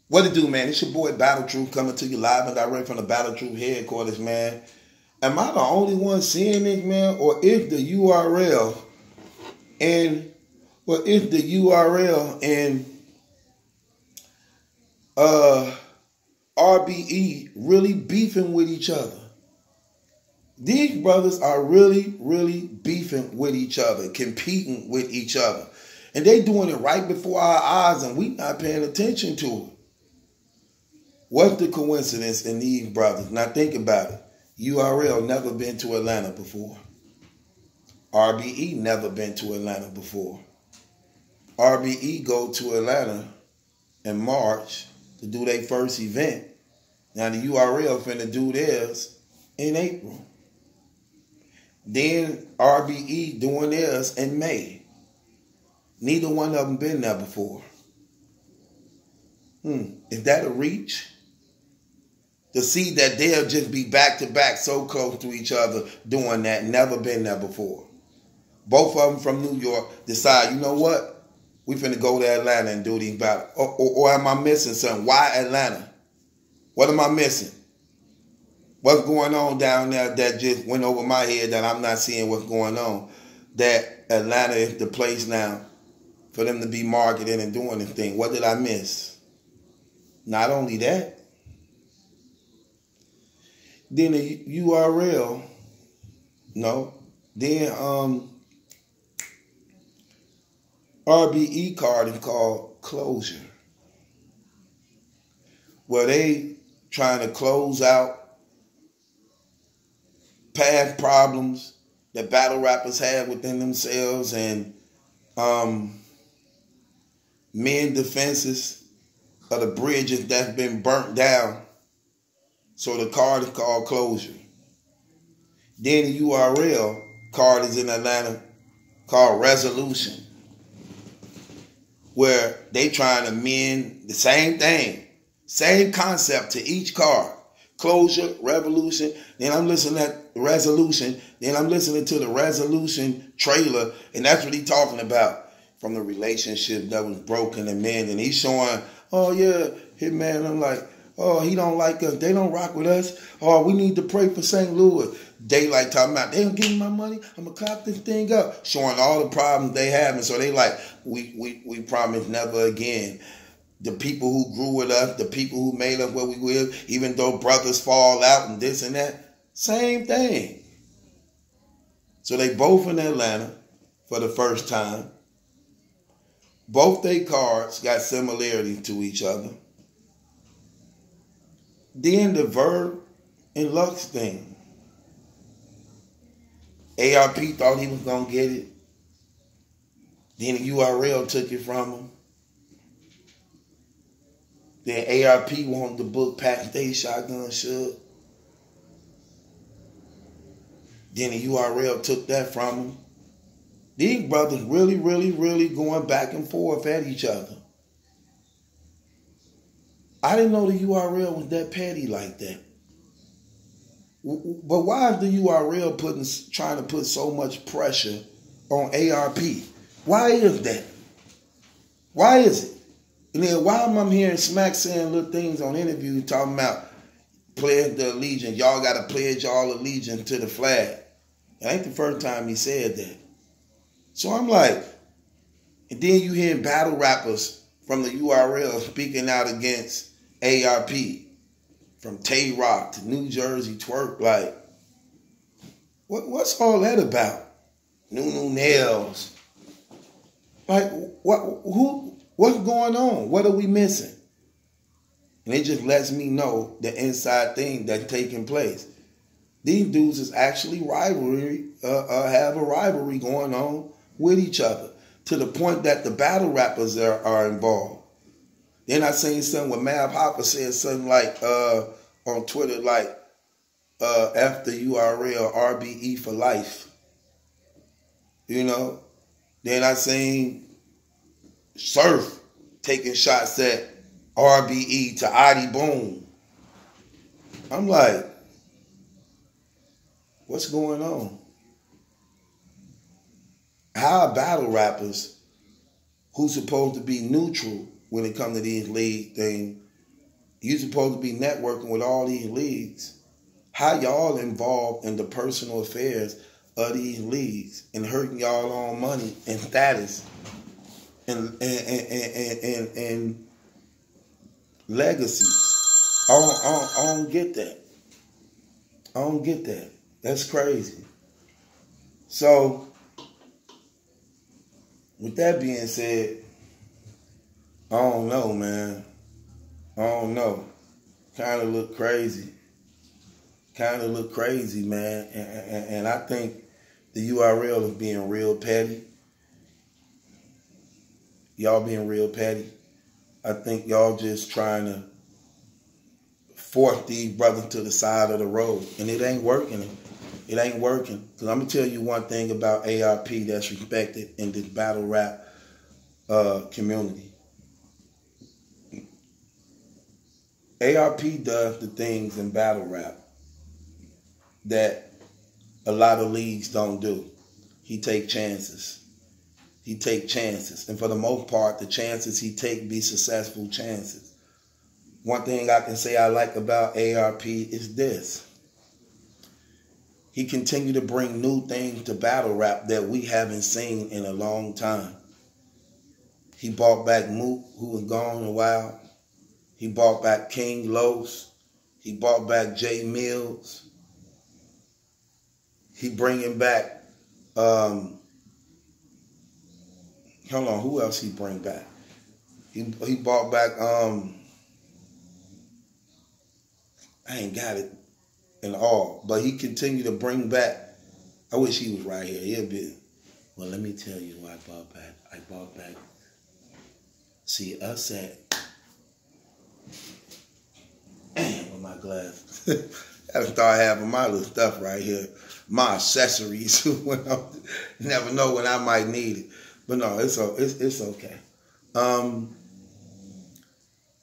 What it do, man? It's your boy Battle Truth coming to you live and direct from the Battle Truth headquarters, man. Am I the only one seeing this, man? Or is the URL and RBE really beefing with each other? These brothers are really, really beefing with each other, competing with each other. And they doing it right before our eyes and we not paying attention to it. What's the coincidence in these brothers? Now think about it. URL never been to Atlanta before. RBE never been to Atlanta before. RBE go to Atlanta in March to do their first event. Now the URL finna do theirs in April. Then RBE doing theirs in May. Neither one of them been there before. Is that a reach? To see that they'll just be back to back so close to each other doing that, never been there before. Both of them from New York decide, you know what? We finna go to Atlanta and do these battles. Or am I missing something? Why Atlanta? What am I missing? What's going on down there that just went over my head that I'm not seeing what's going on? That Atlanta is the place now for them to be marketing and doing this thing. What did I miss? Not only that, then the URL, then RBE card is called Closure, where they trying to close out past problems that battle rappers have within themselves and mend defenses of the bridges that's been burnt down. So the card is called Closure. Then the URL card is in Atlanta called Resolution, where they trying to mend the same thing, same concept to each card. Closure, Revolution. Then I'm listening at Resolution. Then I'm listening to the Resolution trailer, and that's what he's talking about. From the relationship that was broken and mended. And he's showing, oh yeah, Hitman. I'm like, oh, he don't like us. They don't rock with us. Oh, we need to pray for St. Louis. They like talking about, they don't give me my money. I'm going to clap this thing up. Showing all the problems they have. And so they like, we promise never again. The people who grew with us, the people who made us where we live, even though brothers fall out and this and that, same thing. So they both in Atlanta for the first time. Both their cards got similarities to each other. Then the Verb and Lux thing. ARP thought he was going to get it. Then the URL took it from him. Then ARP wanted to book Pat Stay Shotgun Suge. Then the URL took that from him. These brothers really, really, really going back and forth at each other. I didn't know the URL was that petty like that. But why is the URL trying to put so much pressure on ARP? Why is that? Why is it? And then why am I hearing Smack saying little things on interviews talking about pledge the allegiance? Y'all got to pledge y'all allegiance to the flag. It ain't the first time he said that. So I'm like, and then you hear battle rappers from the URL speaking out against ARP, from Tay Rock to New Jersey Twerk. Like, what's all that about? New Nails. Like, what's going on? What are we missing? And it just lets me know the inside thing that's taking place. These dudes is actually have a rivalry going on with each other to the point that the battle rappers are involved. Then I seen something where Mav Hopper said something like on Twitter, like F the URL RBE for life. You know? Then I seen Surf taking shots at RBE to Adi Boom. I'm like, what's going on? How are battle rappers who's supposed to be neutral when it comes to these league things You supposed to be networking with all these leagues. How y'all involved in the personal affairs of these leagues and hurting y'all own money and status and legacy? I don't get that. I don't get that. That's crazy. So, with that being said, I don't know, man. I don't know. Kind of look crazy. Man. And I think the URL is being real petty. Y'all being real petty. I think y'all just trying to force these brothers to the side of the road. And it ain't working. It ain't working. Because I'm going to tell you one thing about ARP that's respected in this battle rap community. ARP does the things in battle rap that a lot of leagues don't do. He take chances. And for the most part, the chances he take be successful chances. One thing I can say I like about ARP is this. He continue to bring new things to battle rap that we haven't seen in a long time. He brought back Mook, who was gone a while. He brought back King Los. He brought back Jay Mills. He bringing back, hold on, who else he bring back? He brought back, I ain't got it in all, but he continued to bring back, I wish he was right here. He'll be, well, let me tell you what I brought back. See, us at, with my glass. I start having my little stuff right here, my accessories. When I never know when I might need it, but no, it's okay.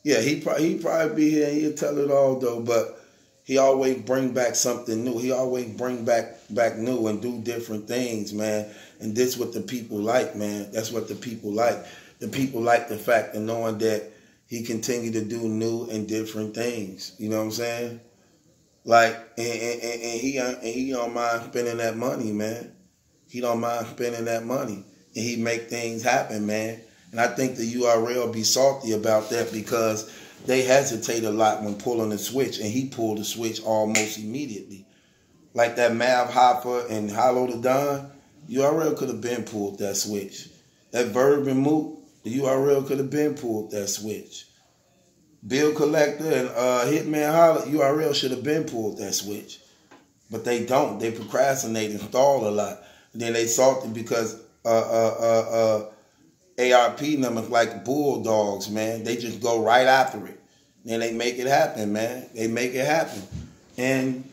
Yeah, he probably be here and he'll tell it all though, but he always bring back something new. He always bring back new and do different things, man. And this what the people like, man. That's what the people like. The people like the fact of knowing that he continue to do new and different things. You know what I'm saying? Like, and he don't mind spending that money, man. He don't mind spending that money. And he make things happen, man. And I think the URL be salty about that because they hesitate a lot when pulling the switch. And he pulled the switch almost immediately. Like that Mav Hopper and Hollow the Don, URL could have been pulled that switch. That Verb and Mook, the URL could have been pulled that switch. Bill Collector and Hitman Holler, URL should have been pulled that switch. But they don't. They procrastinate and stall a lot. And then they salty because ARP numbers like bulldogs, man. They just go right after it. Then they make it happen, man. They make it happen. And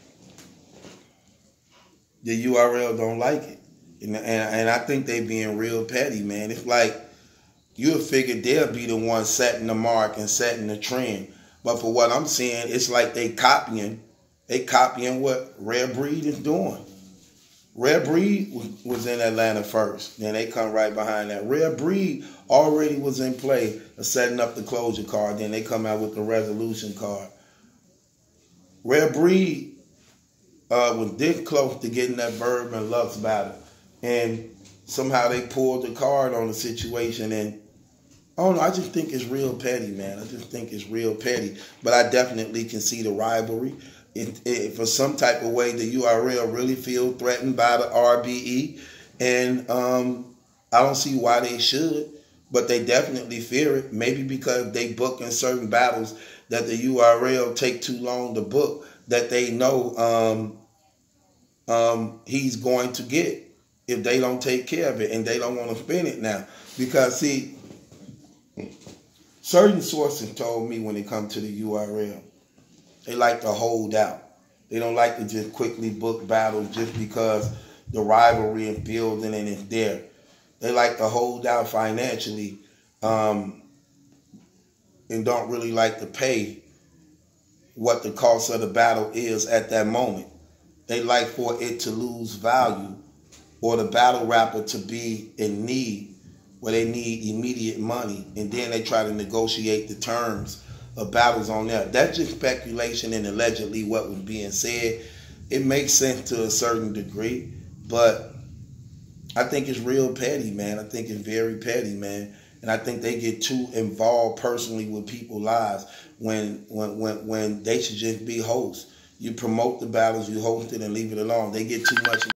the URL don't like it. And I think they being real petty, man. It's like, you'll figure they'll be the one setting the mark and setting the trend. But for what I'm seeing, it's like they copying what Rare Breed is doing. Rare Breed was in Atlanta first. Then they come right behind that. Rare Breed already was in play of setting up the closure card. Then they come out with the resolution card. Rare Breed was this close to getting that Verb and Lux battle. And somehow they pulled the card on the situation, and I don't know, I just think it's real petty, man. I just think it's real petty. But I definitely can see the rivalry. For some type of way, the URL really feel threatened by the RBE. And I don't see why they should, but they definitely fear it. Maybe because they book in certain battles that the URL take too long to book, that they know he's going to get if they don't take care of it, and they don't want to spend it now. Because, see, certain sources told me when it comes to the URL, they like to hold out. They don't like to just quickly book battles just because the rivalry is building and it's there. They like to hold out financially and don't really like to pay what the cost of the battle is at that moment. They like for it to lose value or the battle rapper to be in need where they need immediate money, and then they try to negotiate the terms of battles on there. That's just speculation and allegedly what was being said. It makes sense to a certain degree, but I think it's real petty, man. I think it's very petty, man. And I think they get too involved personally with people's lives when they should just be hosts. You promote the battles, you host it, and leave it alone. They get too much